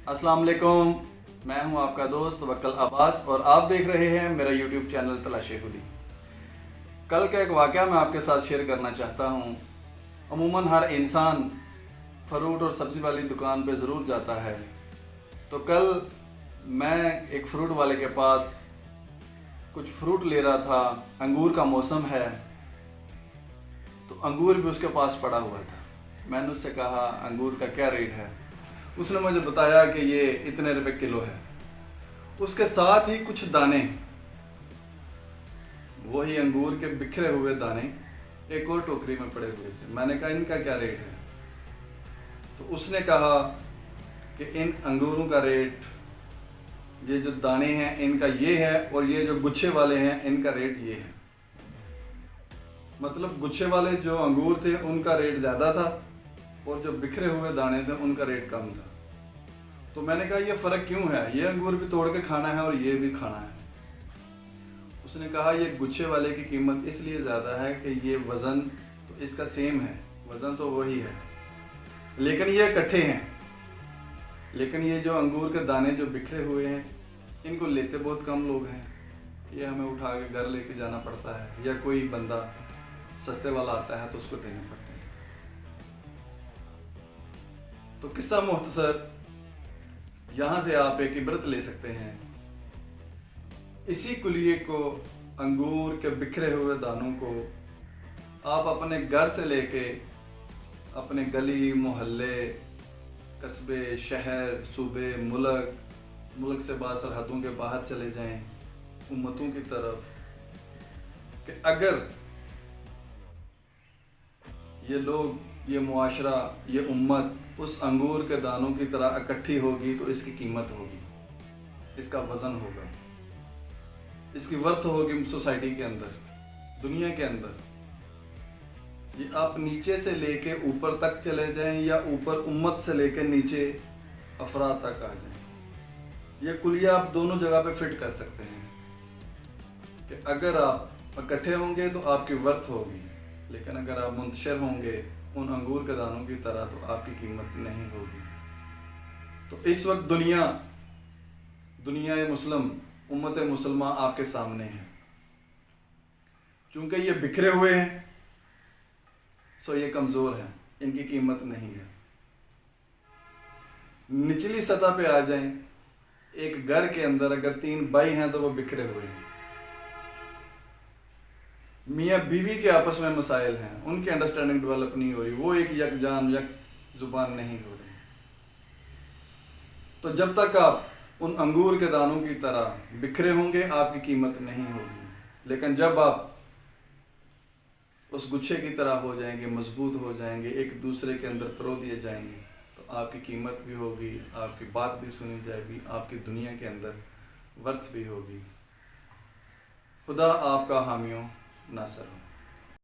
السلام علیکم، میں ہوں آپ کا دوست توکل عباس اور آپ دیکھ رہے ہیں میرا یوٹیوب چینل تلاش خودی۔ کل کا ایک واقعہ میں آپ کے ساتھ شیئر کرنا چاہتا ہوں۔ عموماً ہر انسان فروٹ اور سبزی والی دکان پہ ضرور جاتا ہے، تو کل میں ایک فروٹ والے کے پاس کچھ فروٹ لے رہا تھا۔ انگور کا موسم ہے تو انگور بھی اس کے پاس پڑا ہوا تھا۔ میں نے اس سے کہا انگور کا کیا ریٹ ہے؟ اس نے مجھے بتایا کہ یہ اتنے روپے کلو ہے۔ اس کے ساتھ ہی کچھ دانے، وہی انگور کے بکھرے ہوئے دانے ایک اور ٹوکری میں پڑے ہوئے تھے۔ میں نے کہا ان کا کیا ریٹ ہے؟ تو اس نے کہا کہ ان انگوروں کا ریٹ، یہ جو دانے ہیں ان کا یہ ہے، اور یہ جو گچھے والے ہیں ان کا ریٹ یہ ہے۔ مطلب گچھے والے جو انگور تھے ان کا ریٹ زیادہ تھا اور جو بکھرے ہوئے دانے تھے ان کا ریٹ کم تھا۔ تو میں نے کہا یہ فرق کیوں ہے؟ یہ انگور بھی توڑ کے کھانا ہے اور یہ بھی کھانا ہے۔ اس نے کہا یہ گچھے والے کی قیمت اس لیے زیادہ ہے کہ یہ وزن تو اس کا سیم ہے، وزن تو وہی ہے، لیکن یہ اکٹھے ہیں۔ لیکن یہ جو انگور کے دانے جو بکھرے ہوئے ہیں ان کو لیتے بہت کم لوگ ہیں، یہ ہمیں اٹھا کے گھر لے کے جانا پڑتا ہے، یا کوئی بندہ سستے والا آتا ہے تو اس کو دینے پڑتے ہیں۔ تو قصہ مختصر، یہاں سے آپ ایک عبرت لے سکتے ہیں۔ اسی کلیے کو، انگور کے بکھرے ہوئے دانوں کو آپ اپنے گھر سے لے کے اپنے گلی محلے، قصبے، شہر، صوبے، ملک سے بعض سرحدوں کے باہر چلے جائیں امتوں کی طرف، کہ اگر یہ لوگ، یہ معاشرہ، یہ امت اس انگور کے دانوں کی طرح اکٹھی ہوگی تو اس کی قیمت ہوگی، اس کا وزن ہوگا، اس کی ورتھ ہوگی سوسائٹی کے اندر، دنیا کے اندر۔ یہ آپ نیچے سے لے کے اوپر تک چلے جائیں یا اوپر امت سے لے کے نیچے افراد تک آ جائیں، یہ کلیہ آپ دونوں جگہ پہ فٹ کر سکتے ہیں کہ اگر آپ اکٹھے ہوں گے تو آپ کی ورتھ ہوگی، لیکن اگر آپ منتشر ہوں گے ان انگور کے دانوں کی طرح تو آپ کی قیمت نہیں ہوگی۔ تو اس وقت دنیا مسلم، امت مسلمہ آپ کے سامنے ہے۔ چونکہ یہ بکھرے ہوئے ہیں سو یہ کمزور ہیں، ان کی قیمت نہیں ہے۔ نچلی سطح پہ آ جائیں، ایک گھر کے اندر اگر 3 بھائی ہیں تو وہ بکھرے ہوئے ہیں، میاں بیوی کے آپس میں مسائل ہیں، ان کی انڈرسٹینڈنگ ڈیولپ نہیں ہو رہی، وہ ایک یکجان یک زبان نہیں ہو رہی۔ تو جب تک آپ ان انگور کے دانوں کی طرح بکھرے ہوں گے آپ کی قیمت نہیں ہوگی، لیکن جب آپ اس گچھے کی طرح ہو جائیں گے، مضبوط ہو جائیں گے، ایک دوسرے کے اندر پرو دیے جائیں گے تو آپ کی قیمت بھی ہوگی، آپ کی بات بھی سنی جائے گی، آپ کی دنیا کے اندر ورتھ بھی ہوگی۔ خدا آپ کا حامی و ناصر ہو۔